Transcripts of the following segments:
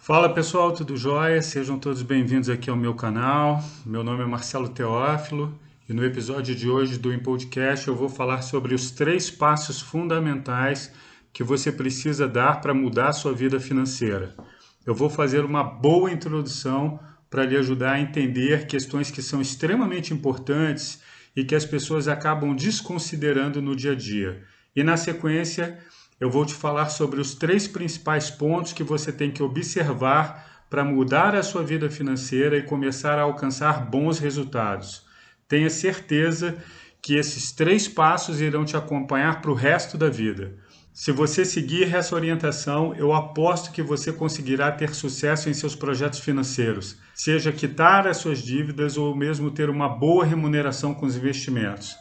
Fala pessoal, tudo jóia? Sejam todos bem-vindos aqui ao meu canal. Meu nome é Marcelo Teófilo e no episódio de hoje do Podcast eu vou falar sobre os 3 passos fundamentais que você precisa dar para mudar a sua vida financeira. Eu vou fazer uma boa introdução para lhe ajudar a entender questões que são extremamente importantes e que as pessoas acabam desconsiderando no dia a dia. E na sequência, eu vou te falar sobre os 3 principais pontos que você tem que observar para mudar a sua vida financeira e começar a alcançar bons resultados. Tenha certeza que esses 3 passos irão te acompanhar para o resto da vida. Se você seguir essa orientação, eu aposto que você conseguirá ter sucesso em seus projetos financeiros, seja quitar as suas dívidas ou mesmo ter uma boa remuneração com os investimentos.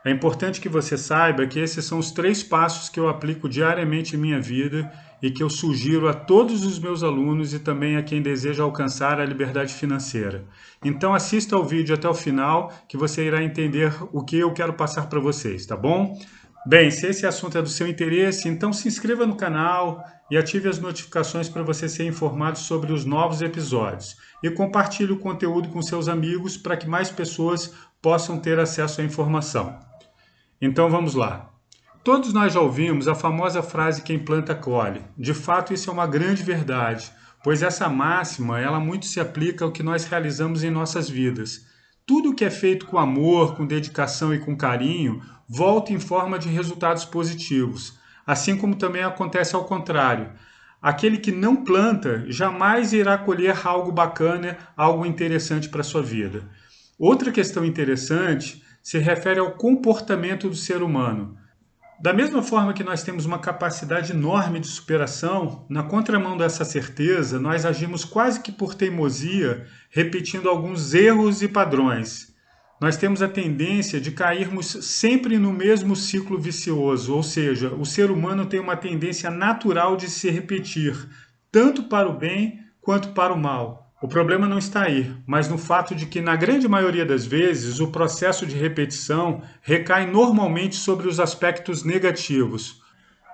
É importante que você saiba que esses são os 3 passos que eu aplico diariamente em minha vida e que eu sugiro a todos os meus alunos e também a quem deseja alcançar a liberdade financeira. Então assista ao vídeo até o final que você irá entender o que eu quero passar para vocês, tá bom? Bem, se esse assunto é do seu interesse, então se inscreva no canal e ative as notificações para você ser informado sobre os novos episódios. E compartilhe o conteúdo com seus amigos para que mais pessoas possam ter acesso à informação. Então vamos lá. Todos nós já ouvimos a famosa frase "quem planta colhe". De fato, isso é uma grande verdade, pois essa máxima, ela muito se aplica ao que nós realizamos em nossas vidas. Tudo que é feito com amor, com dedicação e com carinho, volta em forma de resultados positivos. Assim como também acontece ao contrário. Aquele que não planta jamais irá colher algo bacana, algo interessante para a sua vida. Outra questão interessante se refere ao comportamento do ser humano. Da mesma forma que nós temos uma capacidade enorme de superação, na contramão dessa certeza, nós agimos quase que por teimosia, repetindo alguns erros e padrões. Nós temos a tendência de cairmos sempre no mesmo ciclo vicioso, ou seja, o ser humano tem uma tendência natural de se repetir, tanto para o bem quanto para o mal. O problema não está aí, mas no fato de que, na grande maioria das vezes, o processo de repetição recai normalmente sobre os aspectos negativos.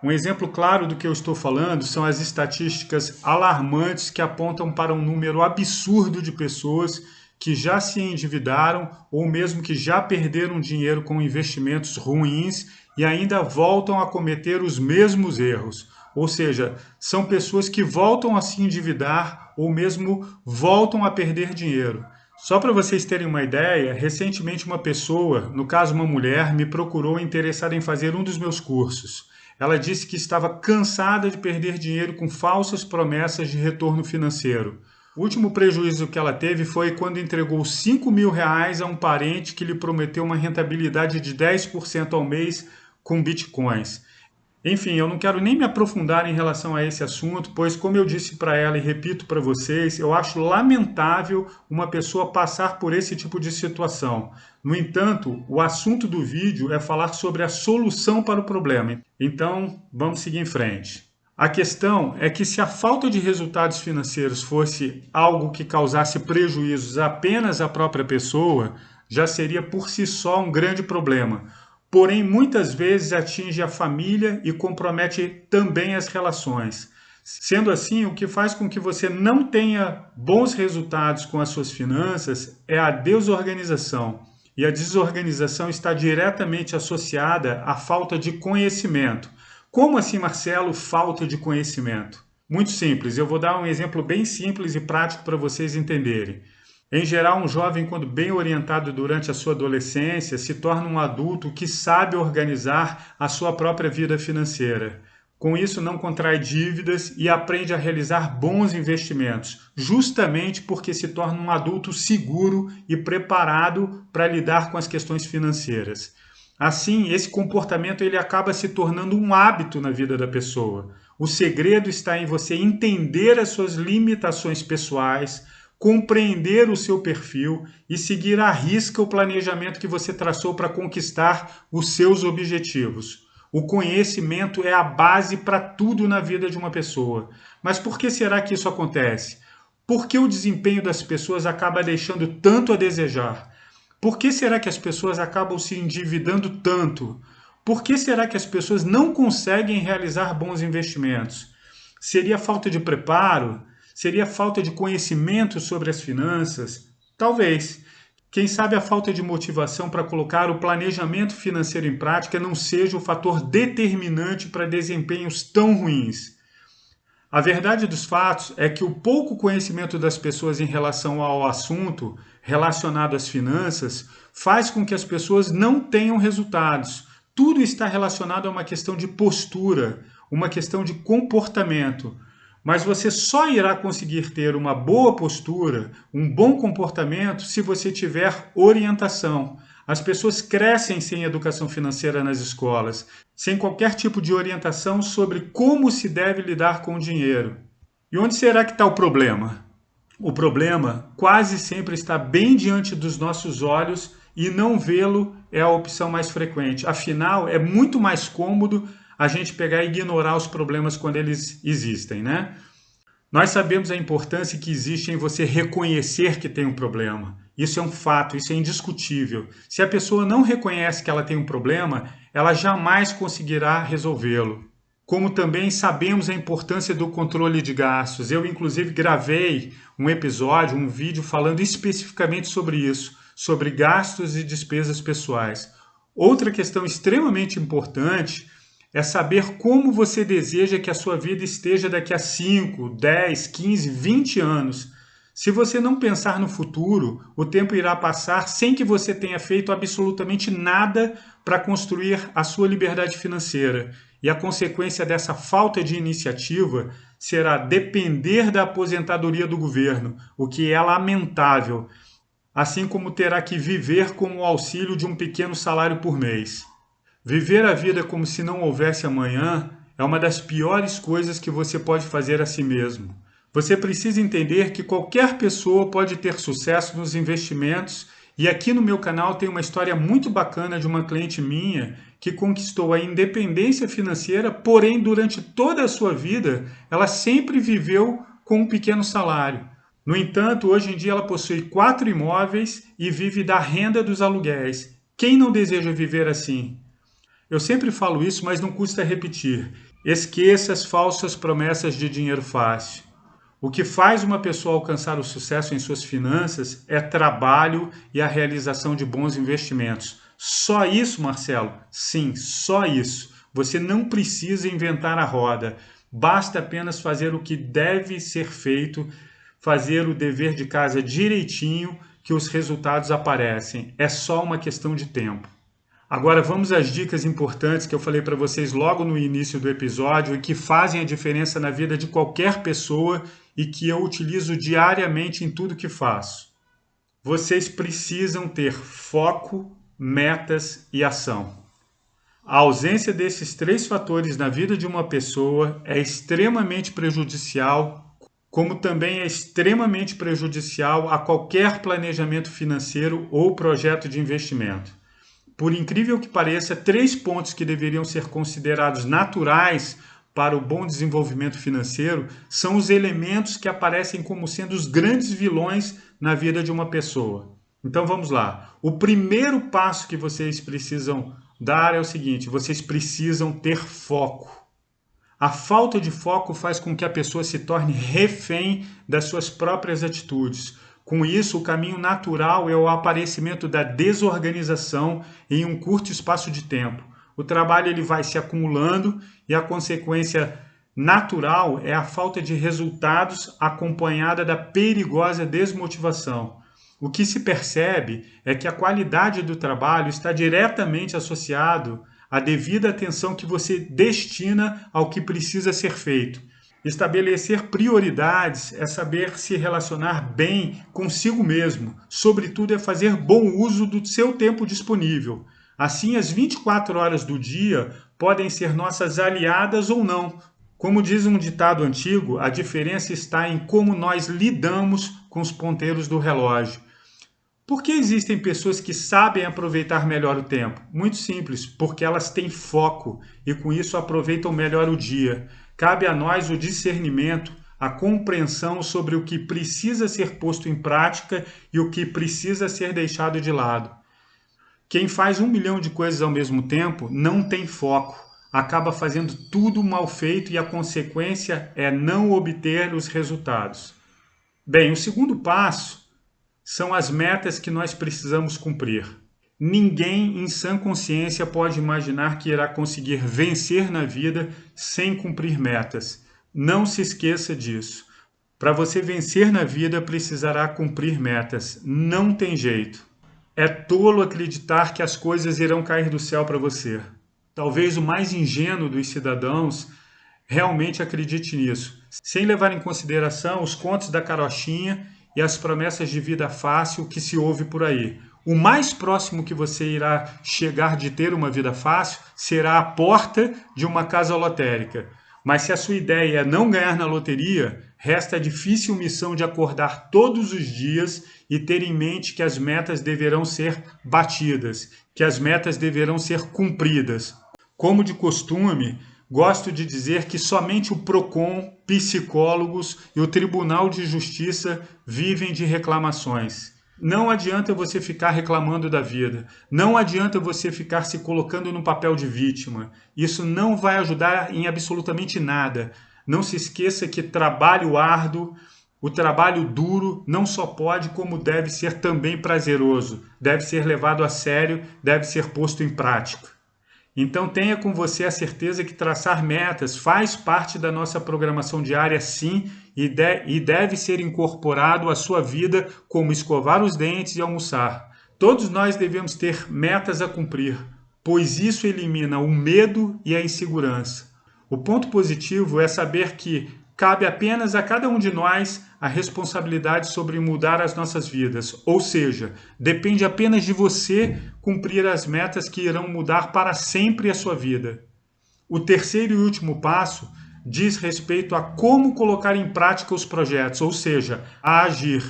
Um exemplo claro do que eu estou falando são as estatísticas alarmantes que apontam para um número absurdo de pessoas que já se endividaram ou mesmo que já perderam dinheiro com investimentos ruins e ainda voltam a cometer os mesmos erros. Ou seja, são pessoas que voltam a se endividar ou mesmo voltam a perder dinheiro. Só para vocês terem uma ideia, recentemente uma pessoa, no caso uma mulher, me procurou interessada em fazer um dos meus cursos. Ela disse que estava cansada de perder dinheiro com falsas promessas de retorno financeiro. O último prejuízo que ela teve foi quando entregou R$ 5.000 a um parente que lhe prometeu uma rentabilidade de 10% ao mês com bitcoins. Enfim, eu não quero nem me aprofundar em relação a esse assunto, pois, como eu disse para ela e repito para vocês, eu acho lamentável uma pessoa passar por esse tipo de situação. No entanto, o assunto do vídeo é falar sobre a solução para o problema. Então, vamos seguir em frente. A questão é que se a falta de resultados financeiros fosse algo que causasse prejuízos apenas à própria pessoa, já seria por si só um grande problema. Porém, muitas vezes atinge a família e compromete também as relações. Sendo assim, o que faz com que você não tenha bons resultados com as suas finanças é a desorganização. E a desorganização está diretamente associada à falta de conhecimento. Como assim, Marcelo, falta de conhecimento? Muito simples, eu vou dar um exemplo bem simples e prático para vocês entenderem. Em geral, um jovem, quando bem orientado durante a sua adolescência, se torna um adulto que sabe organizar a sua própria vida financeira. Com isso, não contrai dívidas e aprende a realizar bons investimentos, justamente porque se torna um adulto seguro e preparado para lidar com as questões financeiras. Assim, esse comportamento ele acaba se tornando um hábito na vida da pessoa. O segredo está em você entender as suas limitações pessoais, compreender o seu perfil e seguir à risca o planejamento que você traçou para conquistar os seus objetivos. O conhecimento é a base para tudo na vida de uma pessoa. Mas por que será que isso acontece? Por que o desempenho das pessoas acaba deixando tanto a desejar? Por que será que as pessoas acabam se endividando tanto? Por que será que as pessoas não conseguem realizar bons investimentos? Seria falta de preparo? Seria falta de conhecimento sobre as finanças? Talvez. Quem sabe a falta de motivação para colocar o planejamento financeiro em prática não seja o fator determinante para desempenhos tão ruins. A verdade dos fatos é que o pouco conhecimento das pessoas em relação ao assunto relacionado às finanças faz com que as pessoas não tenham resultados. Tudo está relacionado a uma questão de postura, uma questão de comportamento. Mas você só irá conseguir ter uma boa postura, um bom comportamento, se você tiver orientação. As pessoas crescem sem educação financeira nas escolas, sem qualquer tipo de orientação sobre como se deve lidar com o dinheiro. E onde será que está o problema? O problema quase sempre está bem diante dos nossos olhos e não vê-lo é a opção mais frequente. Afinal, é muito mais cômodo a gente pegar e ignorar os problemas quando eles existem, né? Nós sabemos a importância que existe em você reconhecer que tem um problema. Isso é um fato, isso é indiscutível. Se a pessoa não reconhece que ela tem um problema, ela jamais conseguirá resolvê-lo. Como também sabemos a importância do controle de gastos. Eu, inclusive, gravei um episódio, um vídeo falando especificamente sobre isso, sobre gastos e despesas pessoais. Outra questão extremamente importante é saber como você deseja que a sua vida esteja daqui a 5, 10, 15, 20 anos. Se você não pensar no futuro, o tempo irá passar sem que você tenha feito absolutamente nada para construir a sua liberdade financeira. E a consequência dessa falta de iniciativa será depender da aposentadoria do governo, o que é lamentável, assim como terá que viver com o auxílio de um pequeno salário por mês. Viver a vida como se não houvesse amanhã é uma das piores coisas que você pode fazer a si mesmo. Você precisa entender que qualquer pessoa pode ter sucesso nos investimentos e aqui no meu canal tem uma história muito bacana de uma cliente minha que conquistou a independência financeira, porém durante toda a sua vida ela sempre viveu com um pequeno salário. No entanto, hoje em dia ela possui 4 imóveis e vive da renda dos aluguéis. Quem não deseja viver assim? Eu sempre falo isso, mas não custa repetir. Esqueça as falsas promessas de dinheiro fácil. O que faz uma pessoa alcançar o sucesso em suas finanças é trabalho e a realização de bons investimentos. Só isso, Marcelo? Sim, só isso. Você não precisa inventar a roda. Basta apenas fazer o que deve ser feito, fazer o dever de casa direitinho, que os resultados aparecem. É só uma questão de tempo. Agora vamos às dicas importantes que eu falei para vocês logo no início do episódio e que fazem a diferença na vida de qualquer pessoa e que eu utilizo diariamente em tudo que faço. Vocês precisam ter foco, metas e ação. A ausência desses 3 fatores na vida de uma pessoa é extremamente prejudicial, como também é extremamente prejudicial a qualquer planejamento financeiro ou projeto de investimento. Por incrível que pareça, 3 pontos que deveriam ser considerados naturais para o bom desenvolvimento financeiro são os elementos que aparecem como sendo os grandes vilões na vida de uma pessoa. Então vamos lá. O primeiro passo que vocês precisam dar é o seguinte: vocês precisam ter foco. A falta de foco faz com que a pessoa se torne refém das suas próprias atitudes. Com isso, o caminho natural é o aparecimento da desorganização em um curto espaço de tempo. O trabalho ele vai se acumulando e a consequência natural é a falta de resultados acompanhada da perigosa desmotivação. O que se percebe é que a qualidade do trabalho está diretamente associado à devida atenção que você destina ao que precisa ser feito. Estabelecer prioridades é saber se relacionar bem consigo mesmo. Sobretudo, é fazer bom uso do seu tempo disponível. Assim, as 24 horas do dia podem ser nossas aliadas ou não. Como diz um ditado antigo, a diferença está em como nós lidamos com os ponteiros do relógio. Por que existem pessoas que sabem aproveitar melhor o tempo? Muito simples, porque elas têm foco e com isso aproveitam melhor o dia. Cabe a nós o discernimento, a compreensão sobre o que precisa ser posto em prática e o que precisa ser deixado de lado. Quem faz 1 milhão de coisas ao mesmo tempo não tem foco. acaba fazendo tudo mal feito e a consequência é não obter os resultados. Bem, o segundo passo são as metas que nós precisamos cumprir. Ninguém em sã consciência pode imaginar que irá conseguir vencer na vida sem cumprir metas. Não se esqueça disso. Para você vencer na vida, precisará cumprir metas. Não tem jeito. É tolo acreditar que as coisas irão cair do céu para você. Talvez o mais ingênuo dos cidadãos realmente acredite nisso, sem levar em consideração os contos da carochinha e as promessas de vida fácil que se ouve por aí. O mais próximo que você irá chegar de ter uma vida fácil será a porta de uma casa lotérica. Mas se a sua ideia é não ganhar na loteria, resta a difícil missão de acordar todos os dias e ter em mente que as metas deverão ser batidas, que as metas deverão ser cumpridas. Como de costume, gosto de dizer que somente o PROCON, psicólogos e o Tribunal de Justiça vivem de reclamações. Não adianta você ficar reclamando da vida. Não adianta você ficar se colocando no papel de vítima. Isso não vai ajudar em absolutamente nada. Não se esqueça que trabalho árduo, o trabalho duro não só pode, como deve ser também prazeroso. Deve ser levado a sério, deve ser posto em prática. Então tenha com você a certeza que traçar metas faz parte da nossa programação diária, sim, e deve ser incorporado à sua vida como escovar os dentes e almoçar. Todos nós devemos ter metas a cumprir, pois isso elimina o medo e a insegurança. O ponto positivo é saber que cabe apenas a cada um de nós a responsabilidade sobre mudar as nossas vidas, ou seja, depende apenas de você cumprir as metas que irão mudar para sempre a sua vida. O terceiro e último passo diz respeito a como colocar em prática os projetos, ou seja, a agir.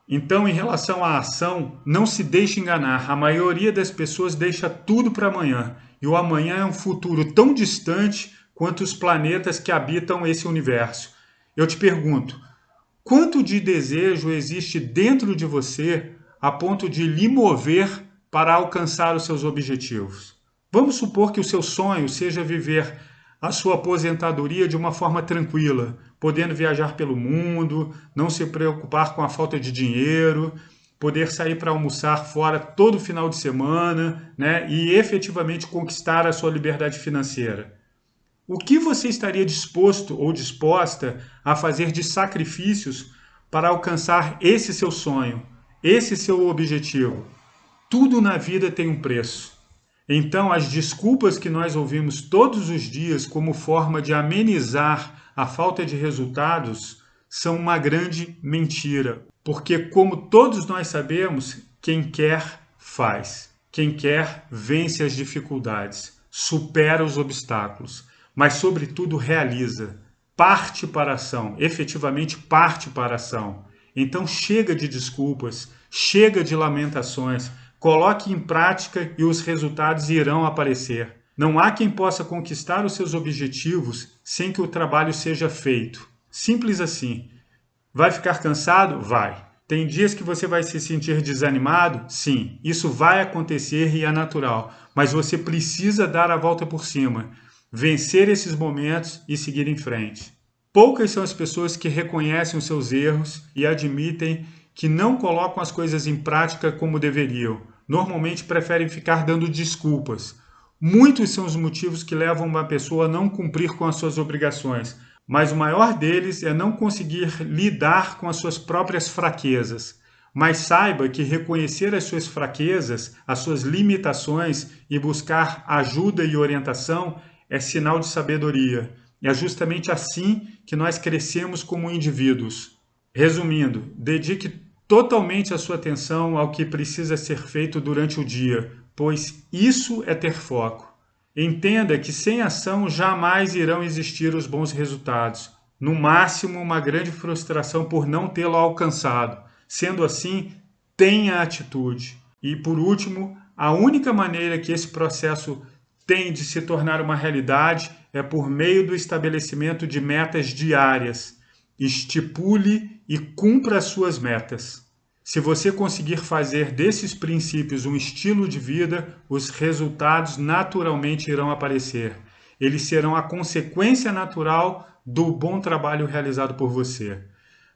Então, em relação à ação, não se deixe enganar. A maioria das pessoas deixa tudo para amanhã, e o amanhã é um futuro tão distante quanto os planetas que habitam esse universo. Eu te pergunto, quanto de desejo existe dentro de você a ponto de lhe mover para alcançar os seus objetivos? Vamos supor que o seu sonho seja viver a sua aposentadoria de uma forma tranquila, podendo viajar pelo mundo, não se preocupar com a falta de dinheiro, poder sair para almoçar fora todo final de semana, né, e efetivamente conquistar a sua liberdade financeira. O que você estaria disposto ou disposta a fazer de sacrifícios para alcançar esse seu sonho, esse seu objetivo? Tudo na vida tem um preço. Então, as desculpas que nós ouvimos todos os dias como forma de amenizar a falta de resultados são uma grande mentira. Porque, como todos nós sabemos, quem quer, faz. Quem quer, vence as dificuldades, supera os obstáculos, mas, sobretudo, realiza. Parte para a ação, efetivamente parte para a ação. Então, chega de desculpas, chega de lamentações, coloque em prática e os resultados irão aparecer. Não há quem possa conquistar os seus objetivos sem que o trabalho seja feito. Simples assim. Vai ficar cansado? Vai. Tem dias que você vai se sentir desanimado? Sim, isso vai acontecer e é natural. Mas você precisa dar a volta por cima, vencer esses momentos e seguir em frente. Poucas são as pessoas que reconhecem os seus erros e admitem que não colocam as coisas em prática como deveriam. Normalmente preferem ficar dando desculpas. Muitos são os motivos que levam uma pessoa a não cumprir com as suas obrigações, mas o maior deles é não conseguir lidar com as suas próprias fraquezas. Mas saiba que reconhecer as suas fraquezas, as suas limitações e buscar ajuda e orientação é sinal de sabedoria. É justamente assim que nós crescemos como indivíduos. Resumindo, dedique totalmente a sua atenção ao que precisa ser feito durante o dia, pois isso é ter foco. Entenda que sem ação jamais irão existir os bons resultados. No máximo, uma grande frustração por não tê-lo alcançado. Sendo assim, tenha atitude. E por último, a única maneira que esse processo tem de se tornar uma realidade é por meio do estabelecimento de metas diárias. Estipule e cumpra as suas metas. Se você conseguir fazer desses princípios um estilo de vida, os resultados naturalmente irão aparecer. eles serão a consequência natural do bom trabalho realizado por você.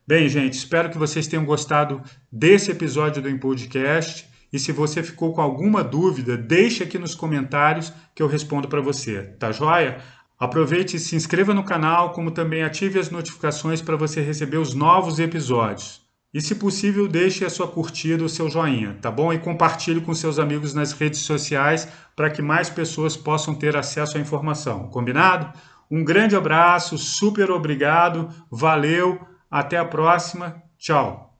Bem, gente, espero que vocês tenham gostado desse episódio do Empodcast. E se você ficou com alguma dúvida, deixe aqui nos comentários que eu respondo para você, tá joia? Aproveite e se inscreva no canal, como também ative as notificações para você receber os novos episódios. E se possível, deixe a sua curtida, o seu joinha, tá bom? E compartilhe com seus amigos nas redes sociais para que mais pessoas possam ter acesso à informação, combinado? Um grande abraço, super obrigado, valeu, até a próxima, tchau!